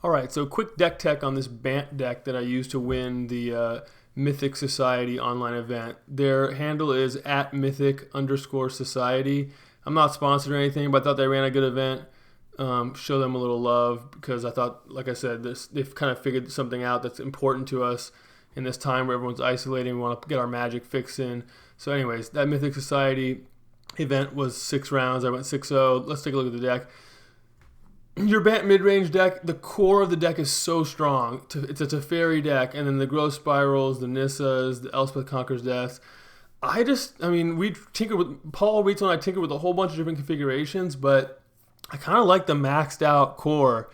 All right, so quick deck tech on this Bant deck that I used to win the Mythic Society online event. Their handle is at Mythic_Society. I'm not sponsored or anything, but I thought they ran a good event. Show them a little love because I thought, like I said, they've kind of figured something out that's important to us in this time where everyone's isolating. We want to get our magic fix in. So anyways, that Mythic Society event was 6 rounds. I went 6-0. Let's take a look at the deck. Your Bant mid-range deck, the core of the deck is so strong. It's a Teferi deck, and then the Growth Spirals, the Nissas, the Elspeth Conquers Deaths. We tinkered with, Paul Weitzel and I tinkered with a whole bunch of different configurations, but I kind of like the maxed out core.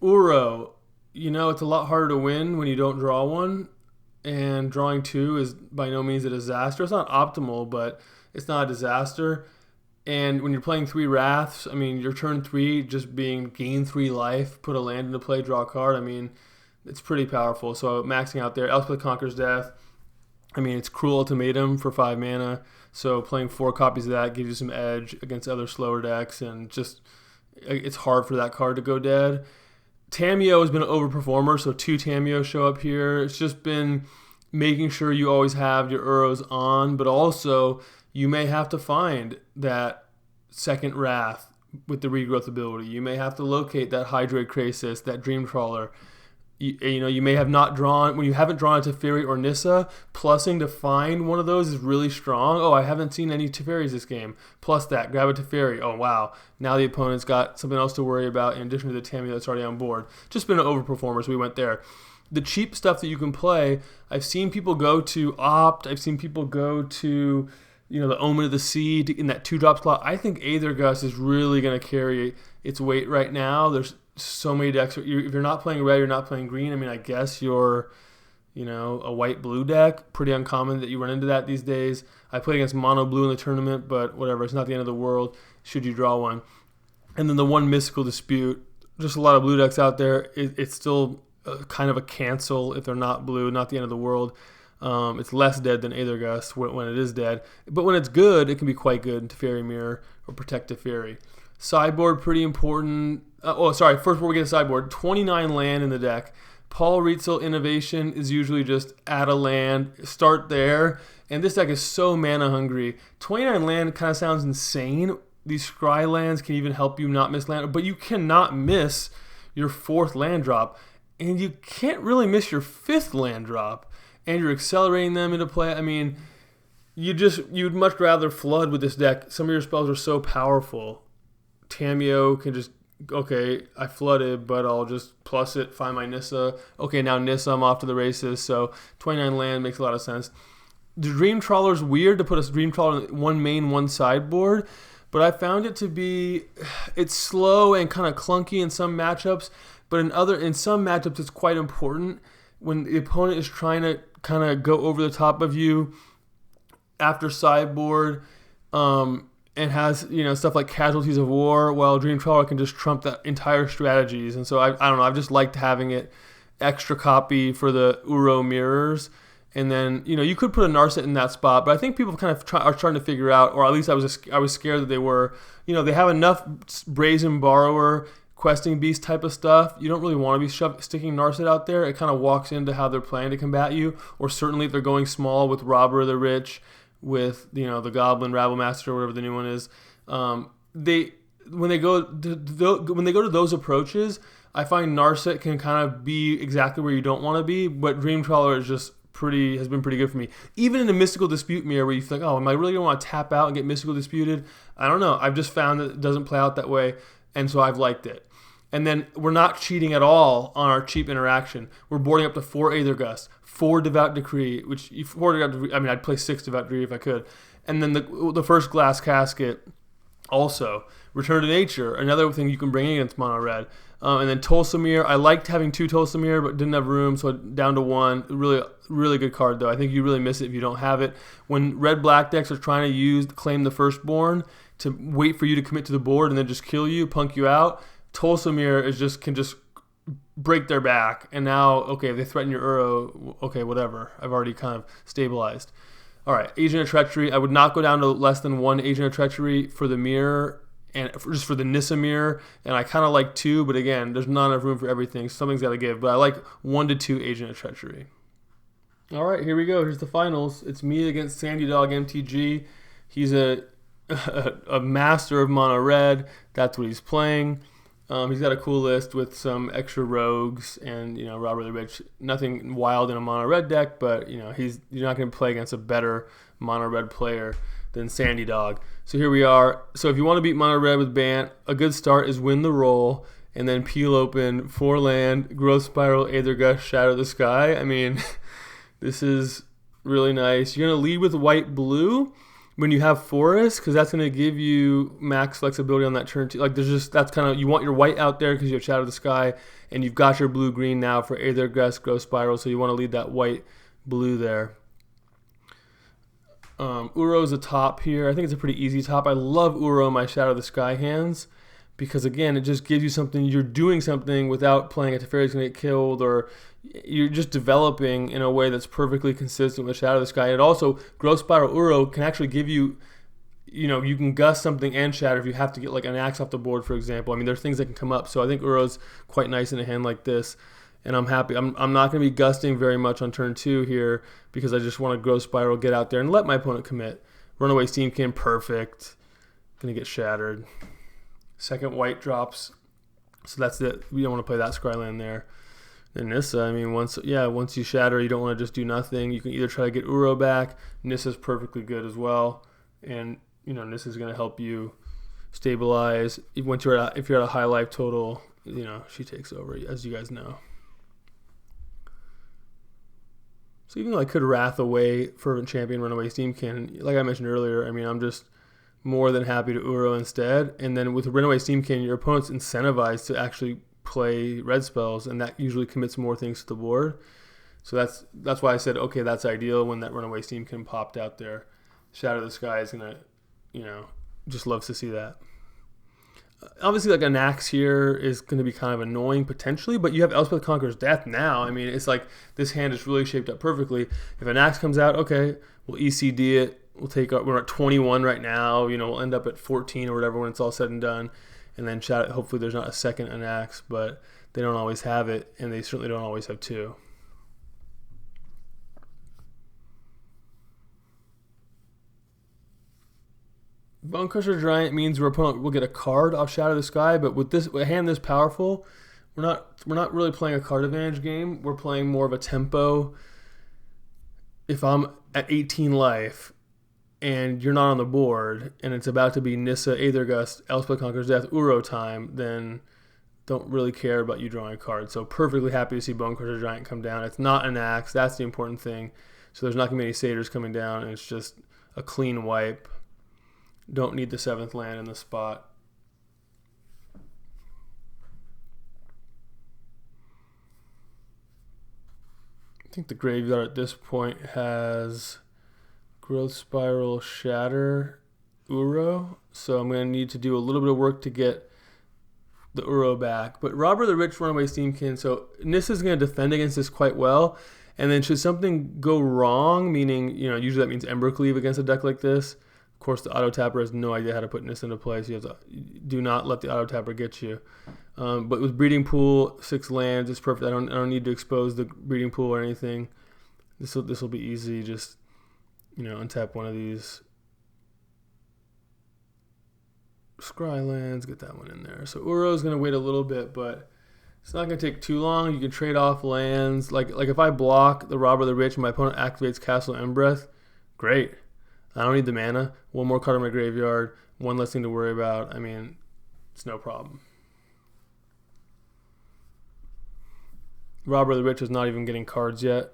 Uro, it's a lot harder to win when you don't draw one, and drawing 2 is by no means a disaster. It's not optimal, but it's not a disaster. And when you're playing 3 Wraths, your turn 3 just being gain 3 life, put a land into play, draw a card, it's pretty powerful. So maxing out there. Elspeth Conquers Death, it's Cruel Ultimatum for 5 mana. So playing 4 copies of that gives you some edge against other slower decks, and just it's hard for that card to go dead. Tamiyo has been an overperformer, so 2 Tamiyo show up here. It's just been making sure you always have your Uros on, but also you may have to find that second Wrath with the regrowth ability. You may have to locate that Hydroid Krasis, that Dream Trawler. You may have not drawn, when you haven't drawn a Teferi or Nissa, plussing to find one of those is really strong. Oh, I haven't seen any Teferis this game. Plus that, grab a Teferi. Oh, wow. Now the opponent's got something else to worry about in addition to the Tamiyo that's already on board. Just been an overperformer, so we went there. The cheap stuff that you can play, I've seen people go to Opt. I've seen people go to the Omen of the Sea in that 2-drop slot. I think Aether Gust is really going to carry its weight right now. There's so many decks. If you're not playing red, you're not playing green. I guess you're, a white-blue deck. Pretty uncommon that you run into that these days. I played against mono-blue in the tournament, but whatever. It's not the end of the world should you draw one. And then the one Mystical Dispute. Just a lot of blue decks out there. It's still kind of a cancel if they're not blue. Not the end of the world. It's less dead than Aether Gust when it is dead. But when it's good, it can be quite good in Teferi Mirror or Protect Teferi. Sideboard, pretty important. First before we get to sideboard, 29 land in the deck. Paul Weitzel innovation is usually just add a land, start there. And this deck is so mana hungry. 29 land kind of sounds insane. These scry lands can even help you not miss land, but you cannot miss your 4th land drop. And you can't really miss your 5th land drop. And you're accelerating them into play. You'd much rather flood with this deck. Some of your spells are so powerful. Tamiyo can just, okay, I flooded, but I'll just plus it, find my Nissa. Okay, now Nissa, I'm off to the races. So 29 land makes a lot of sense. The Dream Trawler is weird to put a Dream Trawler in one main, one sideboard, but I found it to be, it's slow and kind of clunky in some matchups, but in some matchups it's quite important. When the opponent is trying to kind of go over the top of you after sideboard and has, stuff like Casualties of War, while Dream Trawler can just trump that entire strategies. And so I don't know, I've just liked having it extra copy for the Uro mirrors. And then, you could put a Narset in that spot, but I think people kind of are trying to figure out, or at least I was scared that they were, they have enough Brazen Borrower, Questing Beast type of stuff. You don't really want to be sticking Narset out there. It kind of walks into how they're planning to combat you, or certainly if they're going small with Robber of the Rich, with the Goblin Rabble Master or whatever the new one is. When they go to those approaches, I find Narset can kind of be exactly where you don't want to be, but Dream Trawler is just has been pretty good for me. Even in the Mystical Dispute mirror where you feel like, oh, am I really going to want to tap out and get Mystical Disputed? I don't know. I've just found that it doesn't play out that way, and so I've liked it. And then we're not cheating at all on our cheap interaction. We're boarding up to 4 Aether Gust, 4 Devout Decree, I'd play 6 Devout Decree if I could. And then the first Glass Casket also. Return to Nature, another thing you can bring in against mono red. And then Tolsimir, I liked having 2 Tolsimir, but didn't have room, so down to 1. Really, really good card, though. I think you really miss it if you don't have it. When red-black decks are trying to claim the Firstborn to wait for you to commit to the board and then just kill you, punk you out, Tolsimir can just break their back, and now, okay, if they threaten your Uro, okay, whatever. I've already kind of stabilized. All right, Agent of Treachery. I would not go down to less than 1 Agent of Treachery for the mirror and just for the Nissa mirror, and I kind of like 2, but again, there's not enough room for everything. So something's got to give, but I like 1 to 2 Agent of Treachery. All right, here we go. Here's the finals. It's me against sandydog MTG. He's a master of mono red. That's what he's playing. He's got a cool list with some extra rogues and, Robert the Rich. Nothing wild in a mono red deck, but you're not going to play against a better mono red player than sandydog. So here we are. So if you want to beat mono red with Bant, a good start is win the roll and then peel open 4 land, Growth Spiral, Aether Gust, Shatter the Sky. I mean, this is really nice. You're going to lead with white blue when you have forest, because that's going to give you max flexibility on that turn. Like that's kind of, you want your white out there because you have Shatter the Sky, and you've got your blue green now for Aether Gust, Growth Spiral, so you want to lead that white blue there. Uro's a top here. I think it's a pretty easy top. I love Uro in my Shatter the Sky hands because, again, it just gives you something. You're doing something without playing a Teferi's going to get killed, or you're just developing in a way that's perfectly consistent with Shatter the Sky. And also, Growth Spiral Uro can actually give you, you can gust something and shatter if you have to get like an axe off the board, for example. I mean, there's things that can come up. So I think Uro's quite nice in a hand like this. And I'm happy. I'm not going to be gusting very much on turn 2 here because I just want to Growth Spiral, get out there, and let my opponent commit. Runaway Steamkin, perfect. Going to get shattered. Second white drops. So that's it. We don't want to play that Scryland there. Then Nissa, I mean, once you shatter, you don't want to just do nothing. You can either try to get Uro back. Nissa's perfectly good as well. And, Nissa's going to help you stabilize. If you're at a high life total, she takes over, as you guys know. So even though I could Wrath away Fervent Champion, Runaway Steamkin, like I mentioned earlier, I mean, I'm just more than happy to Uro instead. And then with Runaway Steamkin, your opponent's incentivized to actually play red spells, and that usually commits more things to the board. So that's why I said, okay, that's ideal when that Runaway Steamkin popped out there. Shatter the Sky is going to, just loves to see that. Obviously, like an axe here is going to be kind of annoying potentially, but you have Elspeth Conquers Death now. I mean, it's like this hand is really shaped up perfectly. If an axe comes out, okay, we'll ECD it. We're at 21 right now. We'll end up at 14 or whatever when it's all said and done. And then hopefully there's not a second an axe, but they don't always have it, and they certainly don't always have 2. Bonecrusher Giant means our opponent will get a card off Shatter the Sky, but with a hand this powerful, we're not really playing a card advantage game. We're playing more of a tempo. If I'm at 18 life and you're not on the board and it's about to be Nissa, Aether Gust, Elspeth Conquers Death, Uro time, then don't really care about you drawing a card. So perfectly happy to see Bonecrusher Giant come down. It's not an axe. That's the important thing. So there's not going to be any satyrs coming down, and it's just a clean wipe. Don't need the 7th land in the spot. I think the graveyard at this point has Growth Spiral, Shatter, Uro. So I'm going to need to do a little bit of work to get the Uro back. But Robert the Rich, Runaway Steamkin. So Nissa's going to defend against this quite well. And then should something go wrong, meaning, usually that means Embercleave against a deck like this. Of course, the auto tapper has no idea how to put Nissa into play, so do not let the auto tapper get you. But with Breeding Pool, 6 lands, it's perfect. I don't need to expose the Breeding Pool or anything. This will be easy. Just untap one of these Scry lands, get that one in there. So Uro's going to wait a little bit, but it's not going to take too long. You can trade off lands. Like if I block the Robber the Rich and my opponent activates Castle Embereth, great. I don't need the mana. 1 more card in my graveyard. 1 less thing to worry about. I mean, it's no problem. Robber the Rich is not even getting cards yet.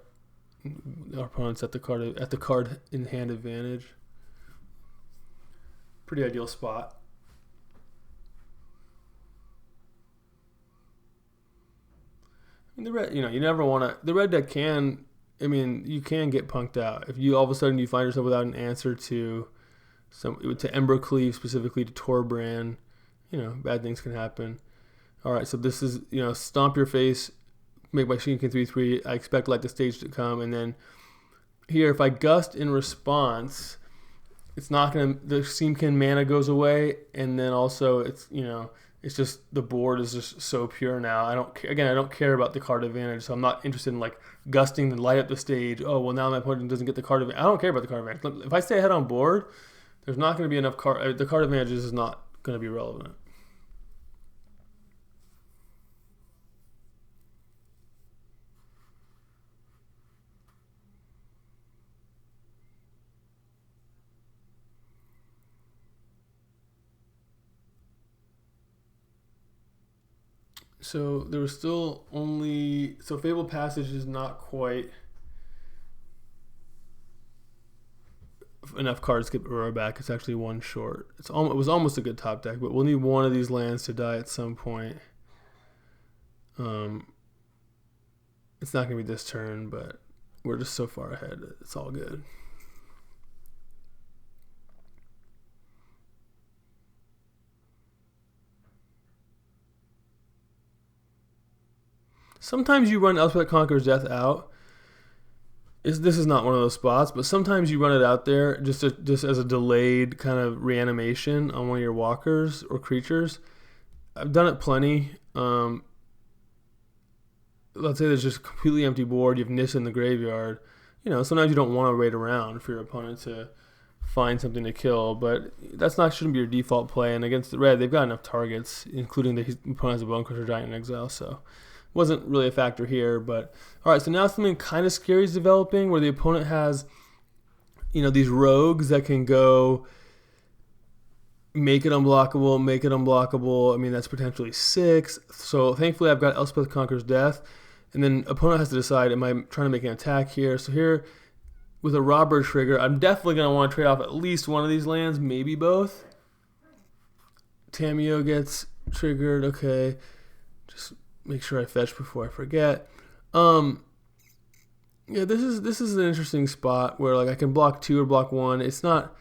Our opponent's at the card in hand advantage. Pretty ideal spot. I mean, the red, you never want to. The red deck can. I mean, you can get punked out if you all of a sudden you find yourself without an answer to Embercleave, specifically to Torbrand. Bad things can happen. All right, so this is stomp your face, make my Shinken 3/3. I expect like the stage to come, and then here if I gust in response, it's not gonna, the Seamkin mana goes away, and then also it's just the board is just so pure now. I don't care about the card advantage, so I'm not interested in like gusting to light up the stage. Oh well, now my opponent doesn't get the card advantage. I don't care about the card advantage. If I stay ahead on board, there's not going to be enough card. The card advantage is not going to be relevant. So there was still only, so Fabled Passage is not quite enough cards to get Uro back. It's actually one short. It was almost a good top deck, but we'll need one of these lands to die at some point. It's not gonna be this turn, but we're just so far ahead. It's all good. Sometimes you run Elspeth Conqueror's Death out. This is not one of those spots, but sometimes you run it out there just as a delayed kind of reanimation on one of your walkers or creatures. I've done it plenty. Let's say there's just a completely empty board. You have Nissa in the graveyard. Sometimes you don't want to wait around for your opponent to find something to kill, but shouldn't be your default play. And against the red, they've got enough targets, including the opponent has a Bonecrusher Giant in exile, so wasn't really a factor here. But all right, so now something kind of scary is developing where the opponent has these rogues that can go make it unblockable. I mean, that's potentially 6. So thankfully I've got Elspeth Conqueror's Death, and then opponent has to decide, am I trying to make an attack here? So here with a robber trigger, I'm definitely going to want to trade off at least one of these lands, maybe both. Tamiyo gets triggered. Okay, just make sure I fetch before I forget. Yeah, this is an interesting spot where like I can block 2 or block 1. It's not.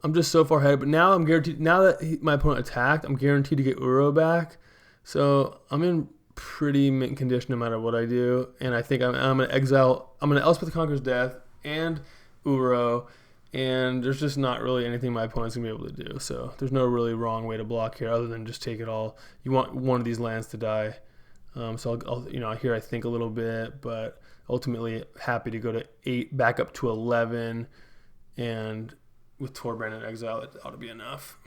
I'm just so far ahead, but now I'm guaranteed. Now that my opponent attacked, I'm guaranteed to get Uro back. So I'm in pretty mint condition no matter what I do, and I think I'm gonna exile. I'm gonna Elspeth Conqueror's Death and Uro, and there's just not really anything my opponent's gonna be able to do. So there's no really wrong way to block here other than just take it all. You want one of these lands to die. So I'll here I think a little bit, but ultimately happy to go to 8, back up to 11, and with Torbrand in exile, it ought to be enough.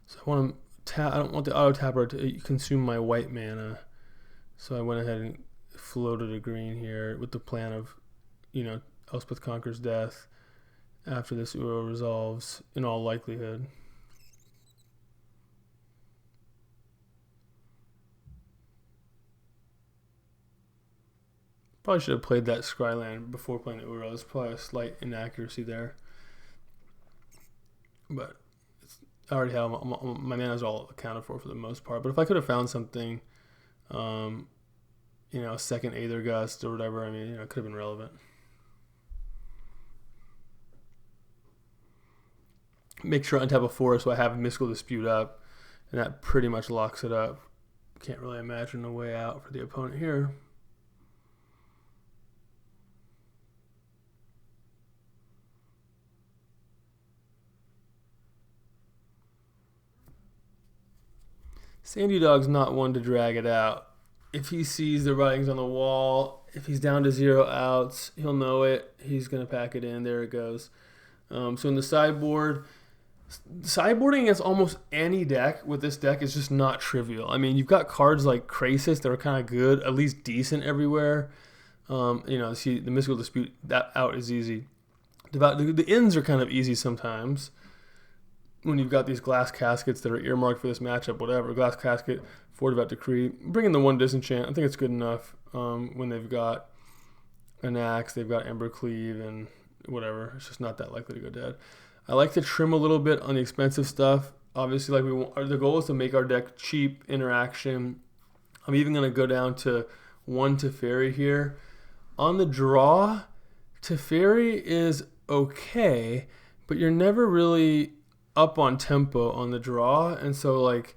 So I want to I don't want the auto tapper to consume my white mana, so I went ahead and floated a green here with the plan of Elspeth Conqueror's Death after this Uro resolves in all likelihood. Probably should have played that Scryland before playing the Uro. There's probably a slight inaccuracy there, but I already have my mana's all accounted for the most part. But if I could have found something, second Aether Gust or whatever, I mean, it could have been relevant. Make sure I untap a 4 so I have Mystical Dispute up, and that pretty much locks it up. Can't really imagine a way out for the opponent here. Sandydog's not one to drag it out. If he sees the writings on the wall, if he's down to 0 outs, he'll know it. He's going to pack it in. There it goes. So in the sideboarding against almost any deck with this deck is just not trivial. I mean, you've got cards like Krasis that are kind of good, at least decent everywhere. See the Mystical Dispute, that out is easy. The ins are kind of easy sometimes when you've got these Glass Caskets that are earmarked for this matchup, whatever. Glass Casket, 4 Devout Decree. Bring in the 1 Disenchant. I think it's good enough when they've got an Axe, they've got Ember Cleave, and whatever. It's just not that likely to go dead. I like to trim a little bit on the expensive stuff. Obviously, the goal is to make our deck cheap interaction. I'm even going to go down to 1 Teferi here. On the draw, Teferi is okay, but you're never really up on tempo on the draw, and so like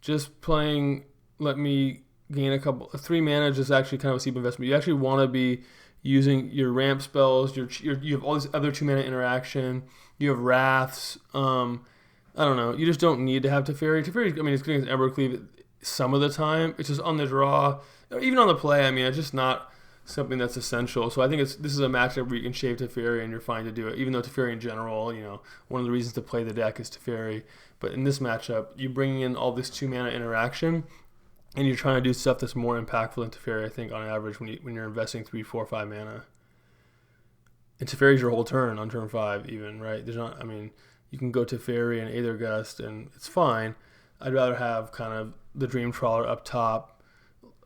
just playing let me gain a couple 3 mana is just actually kind of a steep investment. You actually want to be using your ramp spells. You have all this other 2 mana interaction. You have wraths. I don't know. You just don't need to have Teferi. Teferi, I mean, it's good against Evercleave some of the time. It's just on the draw, even on the play. I mean, it's just not something that's essential. So I think this is a matchup where you can shave Teferi and you're fine to do it. Even though Teferi in general, one of the reasons to play the deck is Teferi. But in this matchup, you bring in all this 2 mana interaction, and you're trying to do stuff that's more impactful than Teferi, I think, on average, when you're investing 3, 4, 5 mana. And Teferi's your whole turn on turn 5, even, right? You can go Teferi and Aether Gust, and it's fine. I'd rather have kind of the Dream Trawler up top,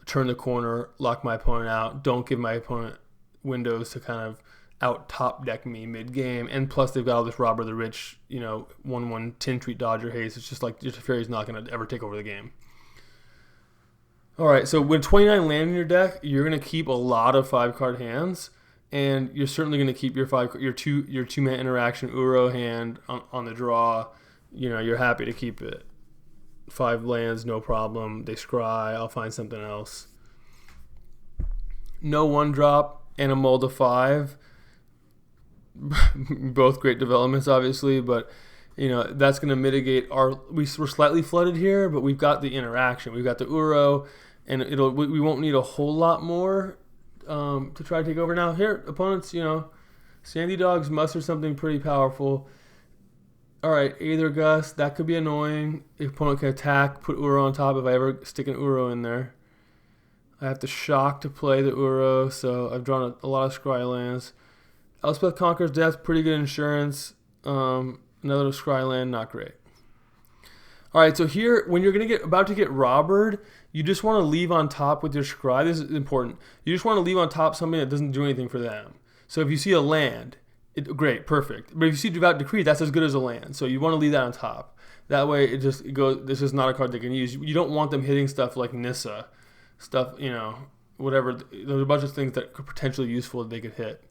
turn the corner, lock my opponent out, don't give my opponent windows to kind of out top deck me mid game, and plus they've got all this Robber the Rich, 1/1 tin treat dodger haste. It's just like your Teferi's not going to ever take over the game. All right, so with 29 land in your deck, you're going to keep a lot of 5-card hands, and you're certainly going to keep your 2-mana interaction Uro hand on the draw. You're happy to keep it. 5 lands, no problem. They scry. I'll find something else. No 1-drop and a mold of 5. Both great developments, obviously, but that's going to mitigate we're slightly flooded here, but we've got the interaction. We've got the Uro, and we won't need a whole lot more to try to take over. Now here, opponents, Sandydogs muster something pretty powerful. All right, Aether Gust, that could be annoying. The opponent can attack, put Uro on top if I ever stick an Uro in there. I have to shock to play the Uro, so I've drawn a lot of scry lands. Elspeth Conquers Death, pretty good insurance. Another scry land, not great. All right, so here, when you're about to get robbered, you just want to leave on top with your scry. This is important. You just want to leave on top something that doesn't do anything for them. So if you see a land, great, perfect. But if you see Devout Decree, that's as good as a land. So you want to leave that on top. That way, it goes. This is not a card they can use. You don't want them hitting stuff like Nissa, stuff, whatever. There's a bunch of things that could potentially be useful that they could hit.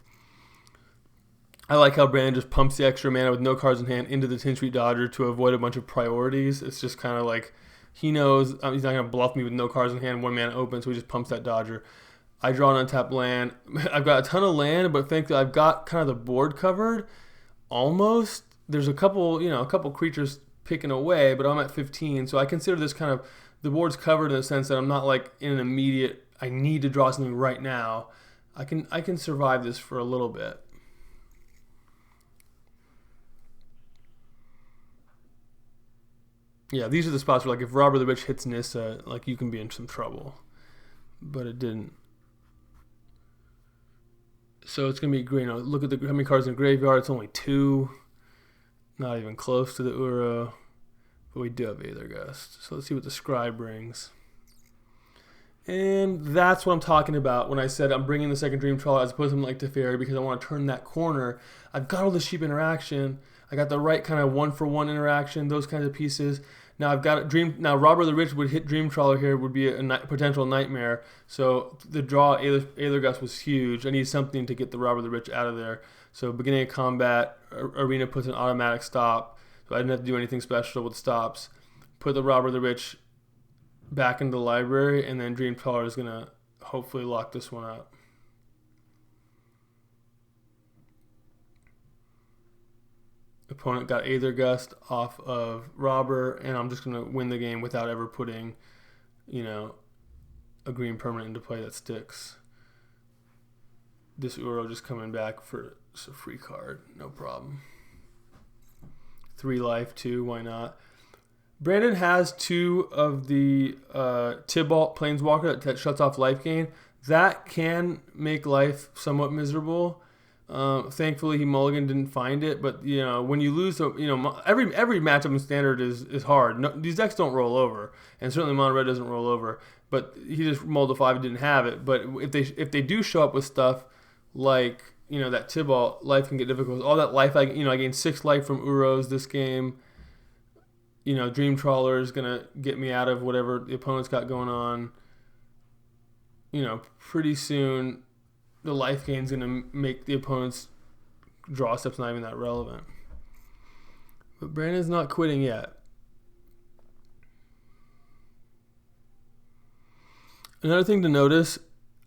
I like how Brandon just pumps the extra mana with no cards in hand into the Tin Street Dodger to avoid a bunch of priorities. It's just kind of like he knows he's not going to bluff me with no cards in hand, 1 mana open, so he just pumps that Dodger. I draw an untapped land. I've got a ton of land, but thankfully I've got kind of the board covered almost. There's a couple creatures picking away, but I'm at 15, so I consider this kind of the board's covered in the sense that I'm not like in an immediate I need to draw something right now. I can survive this for a little bit. Yeah, these are the spots where, like, if Robber the Rich hits Nissa, like, you can be in some trouble. But it didn't. So it's going to be, look at how many cards in the graveyard. It's only 2. Not even close to the Uro. But we do have Aether Gust. So let's see what the Scry brings. And that's what I'm talking about when I said I'm bringing the second Dream Trawler as opposed to something like Teferi, because I want to turn that corner. I've got all this cheap interaction. I got the right kind of 1-for-1 interaction, those kinds of pieces. Now I've got Now Robber the Rich would hit Dream Trawler here, would be a potential nightmare. So the draw Aether Gust was huge. I need something to get the Robber the Rich out of there. So beginning of combat, Arena puts an automatic stop. So I didn't have to do anything special with stops. Put the Robber the Rich back into the library, and then Dream Trawler is gonna hopefully lock this one up. Opponent got Aether Gust off of Robber, and I'm just going to win the game without ever putting, a green permanent into play that sticks. This Uro just coming back for a free card, no problem. 3 life too, why not? Brandon has 2 of the Tibalt Planeswalker that shuts off life gain. That can make life somewhat miserable. Thankfully, he mulligan didn't find it, but when you lose, every matchup in Standard is hard. No, these decks don't roll over, and certainly Mono Red doesn't roll over. But he just mulled a 5 and didn't have it. But if they do show up with stuff like that Tibalt, life can get difficult. All that life, I gained 6 life from Uros this game. Dream Trawler is gonna get me out of whatever the opponent's got going on. Pretty soon, the life gain is going to make the opponent's draw steps not even that relevant. But Brandon's not quitting yet. Another thing to notice,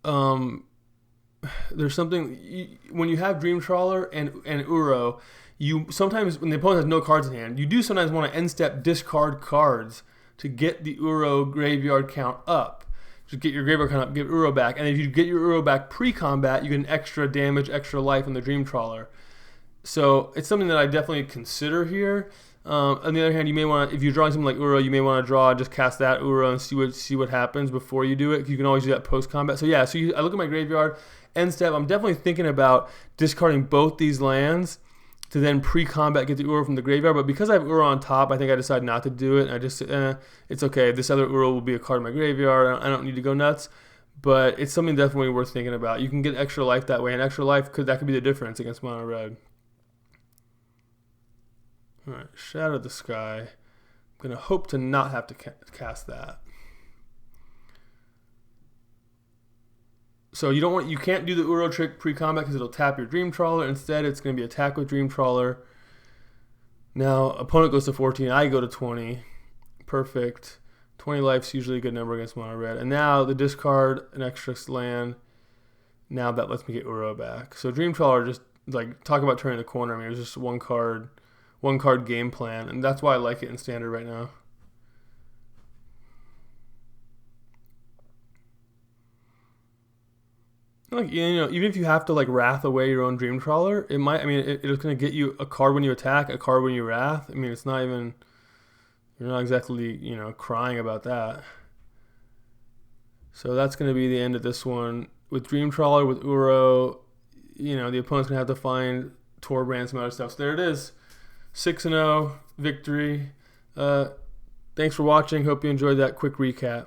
there's something when you have Dream Trawler and Uro, you sometimes when the opponent has no cards in hand, you do sometimes want to end step discard cards to get the Uro graveyard count up. Just get your graveyard count up, get Uro back, and if you get your Uro back pre-combat, you get an extra damage, extra life on the Dream Trawler. So it's something that I definitely consider here. On the other hand, you may want to, if you're drawing something like Uro, you may want to just cast that Uro and see what happens before you do it. You can always do that post combat. So yeah, I look at my graveyard, end step. I'm definitely thinking about discarding both these lands to then pre-combat get the Uro from the graveyard. But because I have Uro on top, I think I decided not to do it. I just it's okay. This other Uro will be a card in my graveyard. I don't need to go nuts. But it's something definitely worth thinking about. You can get extra life that way, and extra life could be the difference against mono red. Alright, Shatter the Sky. I'm going to hope to not have to cast that. So you can't do the Uro trick pre-combat because it'll tap your Dream Trawler. Instead, it's going to be attack with Dream Trawler. Now, opponent goes to 14, I go to 20. Perfect. 20 life's usually a good number against mono red. And now the discard an extra land. Now that lets me get Uro back. So Dream Trawler just talk about turning the corner. I mean, it was just one card game plan, and that's why I like it in standard right now. Even if you have to wrath away your own Dream Trawler, it might. I mean, it's going to get you a card when you attack, a card when you wrath. I mean, it's not even. You're not exactly crying about that. So that's going to be the end of this one with Dream Trawler with Uro. The opponent's going to have to find Torbrand, some other stuff. So there it is. 6-0 victory. Thanks for watching. Hope you enjoyed that quick recap.